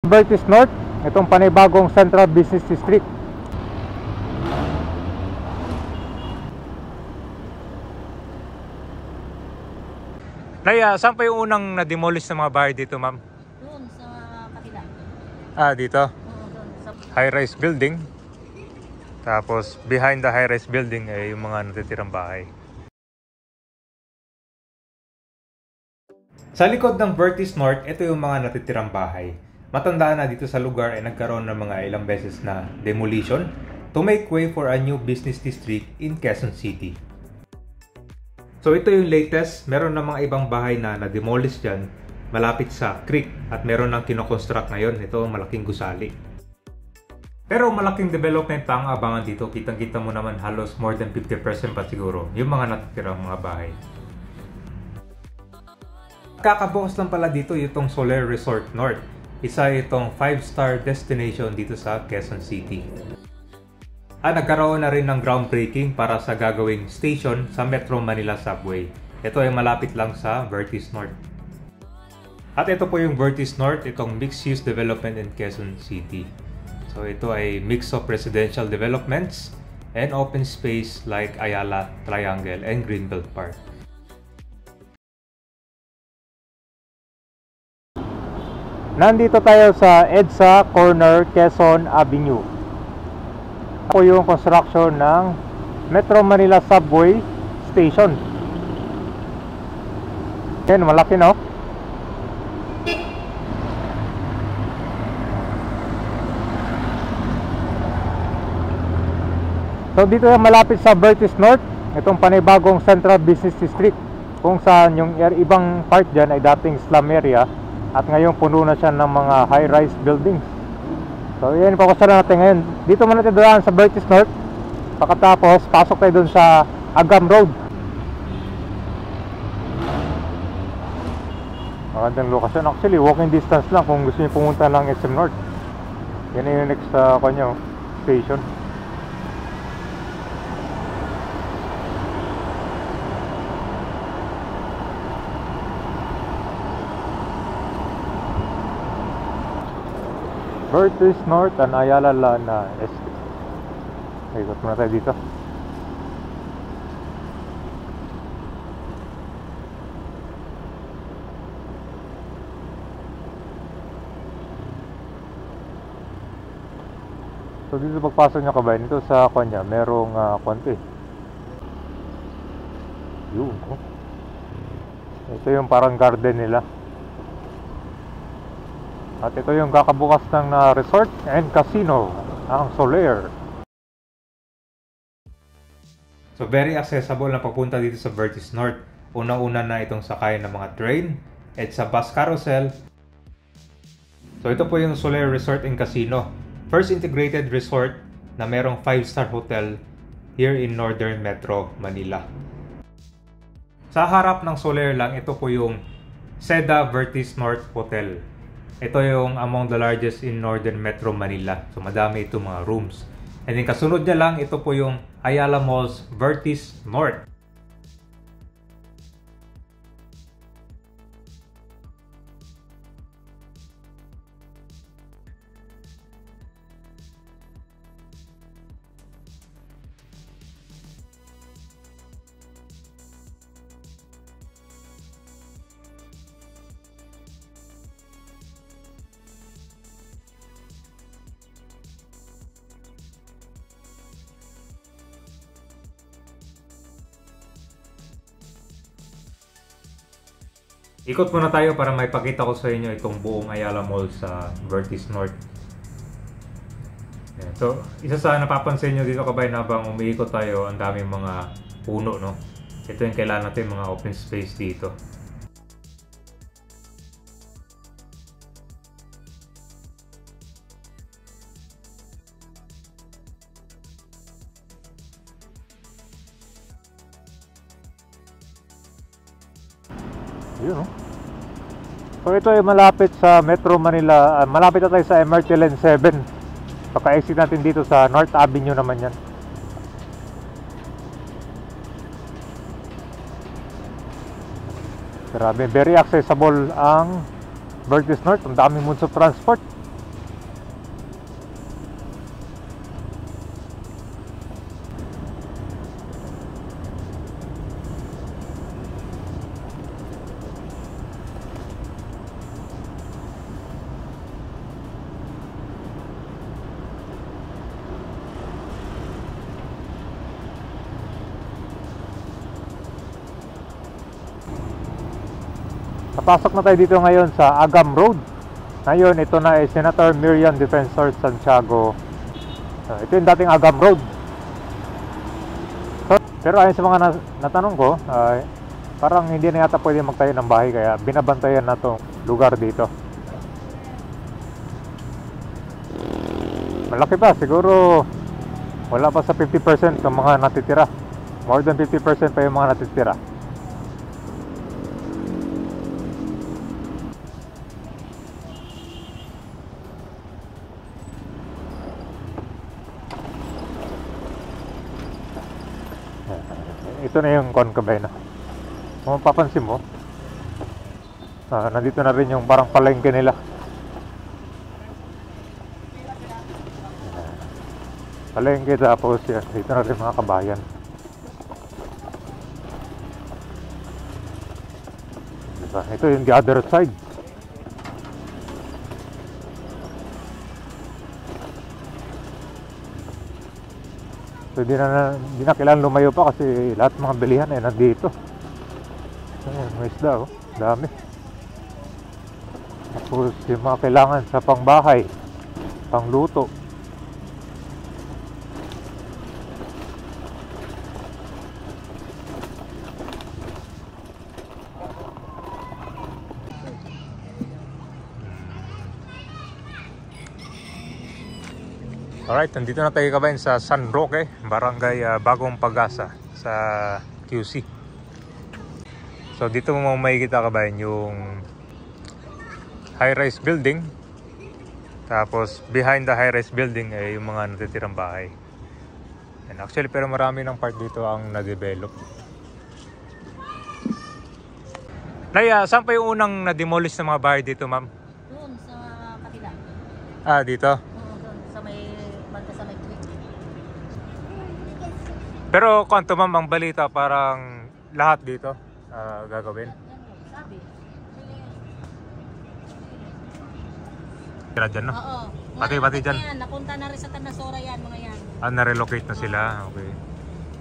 Vertis North, itong panibagong Central Business District. Naya, saan pa yung unang na-demolish ng mga bahay dito, ma'am? Doon sa kabila. Dito? Oo, doon sa... High-rise building. Tapos, behind the high-rise building ay yung mga natitirang bahay. Sa likod ng Vertis North, ito yung mga natitirang bahay. Matandaan na dito sa lugar ay nagkaroon ng mga ilang beses na demolition to make way for a new business district in Quezon City. So ito yung latest, meron ng mga ibang bahay na na-demolish dyan malapit sa creek at meron ng kinoconstruct ngayon, ito malaking gusali. Pero malaking development pa ang abangan dito, kitang-kita mo naman halos more than 50% pa siguro yung mga natitirang mga bahay. Kakabukas lang pala dito itong Soler Resort North. Isa itong 5-star destination dito sa Quezon City. At nagkaroon na rin ng groundbreaking para sa gagawing station sa Metro Manila Subway. Ito ay malapit lang sa Vertis North. At ito po yung Vertis North, itong mixed-use development in Quezon City. So ito ay mix of residential developments and open space like Ayala, Triangle, and Greenbelt Park. Nandito tayo sa EDSA Corner, Quezon Avenue. Ito yung construction ng Metro Manila Subway Station. Yan, malaki no? So dito yung malapit sa Vertis North, itong panibagong Central Business District, kung saan yung ibang part dyan ay dating slum area at ngayon puno na siya ng mga high-rise buildings. So yan, pakusalan natin ngayon. Dito muna natin doon sa Vertis North. Pagkatapos, pasok tayo doon sa Agam Road. Magandang lokasyon. Actually, walking distance lang kung gusto niyo pumunta ng SM North. Yan yung next kanyo, station. Vertis North and Ayala Lana Estate. Ikot muna tayo dito. So dito pagpasok nyo kabayan, ito sa kanya merong konti. Yun, oh. Ito yung parang garden nila. At ito yung kakabukas ng resort and casino, ang Soler. So very accessible na papunta dito sa Vertis North. Una-una na itong sakayan ng mga train at sa bus carousel. So ito po yung Soler Resort and Casino. First integrated resort na merong 5-star hotel here in Northern Metro Manila. Sa harap ng Soler lang, ito po yung Seda Vertis North Hotel. Ito yung among the largest in Northern Metro Manila. So madami itong mga rooms. And then kasunod niya lang, ito po yung Ayala Malls Vertis North. Ikot muna tayo para maipakita ko sa inyo itong buong Ayala Mall sa Vertis North. Yan. So, isa sa napapansin nyo dito kabayan habang umiikot tayo, ang daming mga puno, no? Ito yung kailangan natin, mga open space dito. Yun, no? So ito ay malapit sa Metro Manila, malapit na tayo sa MRT Line 7. Pagka-exit natin dito sa North Avenue naman yan. Grabe, very accessible ang Vertis North. Ang daming modes of transport. pasok na tayo dito ngayon sa Agam Road. Ngayon, ito na ay Senator Miriam Defensor Santiago. Ito yung dating Agam Road. Pero ayon sa mga natanong ko, parang hindi na yata pwede magtayo ng bahay, kaya binabantayan na itong lugar dito. Malaki pa, siguro wala pa sa 50% ng mga natitira. More than 50% pa yung mga natitira. Ito na yung Concabay na. Kung mapapansin mo, nandito na rin yung parang palengke nila. Palengke, tapos yan, dito na rin mga kabayan. Diba? Ito yung the other side. So di na kailangan lumayo pa kasi lahat ng mga bilihan ay nandito. Ayan, may isda, oh. Dami. Tapos yung mga kailangan sa pangbahay, pangluto. Alright, nandito na tayo kabayan sa San Roque, Barangay Bagong Pag-asa sa QC. So dito mo makikita kabayan yung high-rise building. Tapos behind the high-rise building ay yung mga natitirang bahay. And actually pero marami ng part dito ang na-develop. Naya, saan pa yung unang na-demolish na mga bahay dito, ma'am? Doon sa kabila. Ah, dito? Doon sa may banda sa may creek. Pero kwanto ma'am, ang balita parang lahat dito gagawin? Sabi. Tira dyan, no? Oo. Pati dyan. Napunta na rin sa Tanasora yan, mga yan. Na-relocate na sila. Okay.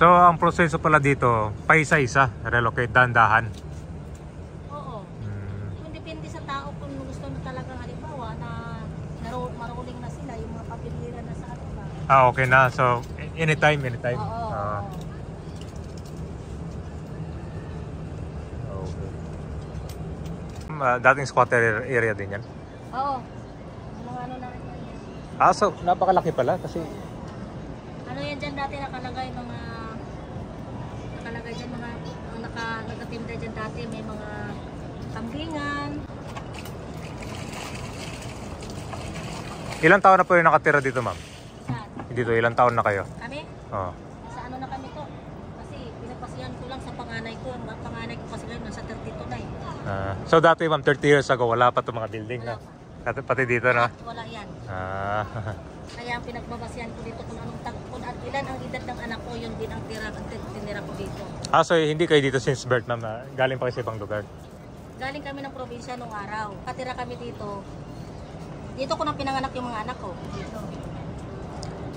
So, ang proseso pala dito, paisa-isa, relocate, dahan-dahan. Oo. Kung depende sa tao kung gusto na talagang halimbawa na maruling na sila, yung mga pabiliran na sa atin ba? Ah, okay na. So, anytime. Oo. Okay. Dating squatter area din yan? Oo. Mga ano na rin yan. Ah, so, napakalaki pala kasi... Ano yan dyan dati nakalagay dyan mga nagatinda dyan dati, may mga kambingan. Ilang taon na po yung nakatira dito, ma'am? Saan? Dito, ilang taon na kayo? Kami? Oo. Sa ano na kami to? Kasi pinapasiyan ko lang sa panganay ko. Ang panganay ko kasi ngayon nasa 32 na eh. So dati, ma'am, 30 years ago, wala pa itong mga building na? Pati dito, no? Wala yan. Kaya ang pinagbabasihan ko dito kung at ilan ang edad ng anak ko, yun din ang tinira ko dito. Ah, so hindi kayo dito since birth, ma'am? Galing pa kayo sa ibang lugar? Galing kami ng probinsya nung araw. Katira kami dito. Dito ko nang pinanganak yung mga anak ko. Dito.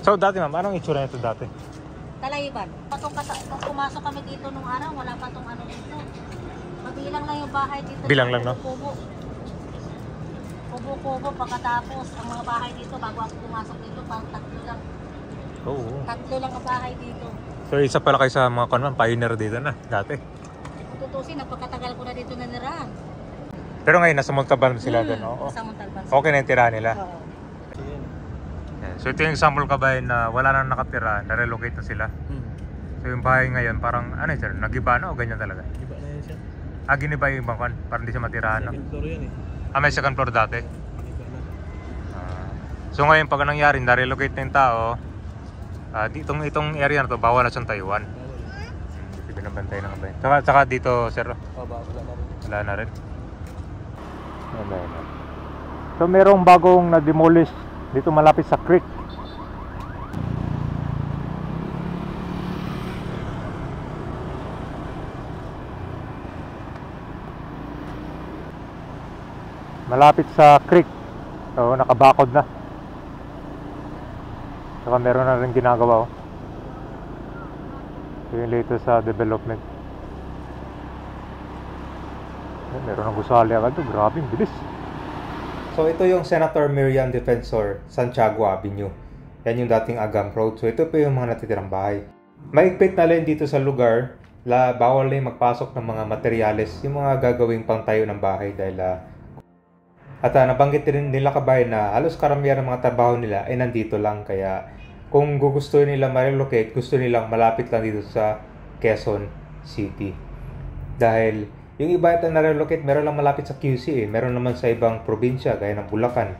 So dati, ma'am, anong itsura nito dati? Talayban. Kung pumasok kami dito nung araw, wala pa tong ano dito. Mabilang lang yung bahay dito. Bilang lang, no? Kubo-kubo pagkatapos ang mga bahay dito bago ako pumasok dito, pang tatlo lang. Oo. Tatlo lang ang bahay dito. So isa pala kayo sa mga kanman, pioneer dito na, dati. Kung tutusin, napakatagal ko na dito nanirahan. Pero ngayon, nasa Montalban sila doon, no? Nasa Montalban. Okay na yung tirahan nila. Oo. Yeah. So ito yung example kabayan na wala nang nakatira, na-relocate na sila. So yung bahay ngayon, parang ano yun, sir? Nagiba na o ganyan talaga? Iba na yan siya. Giniba yung ibang kan, parang hindi siya matirahan, no? Second floor yan eh. May second floor dati. Iba na. So ngayon, pag nangyari, na-relocate na yung tao, itong area na to, bawal na siyang Taiwan. Hindi binabantay ng bayan. Tsaka dito, sir, Wala na rin. wala na rin. So merong bagong na-demolish dito malapit sa creek. Malapit sa creek. So nakabakod na. Saka meron na rin ginagawa. Ito yung latest sa development. Meron ng gusali agad to. Grabe, bilis. So ito yung Senator Miriam Defensor, Santiago Avenue. Yan yung dating Agam Road. So ito po yung mga natitirang bahay. Maigpit na rin dito sa lugar. Bawal na yung magpasok ng mga materyales, yung mga gagawing pangtayo ng bahay dahil nabanggit rin nila kabayan na halos karamihan ng mga trabaho nila ay nandito lang. Kaya kung gusto nila ma-relocate, gusto nilang malapit lang dito sa Quezon City. Dahil yung iba ito na-relocate, meron lang malapit sa QC Meron naman sa ibang probinsya, gaya ng Bulacan.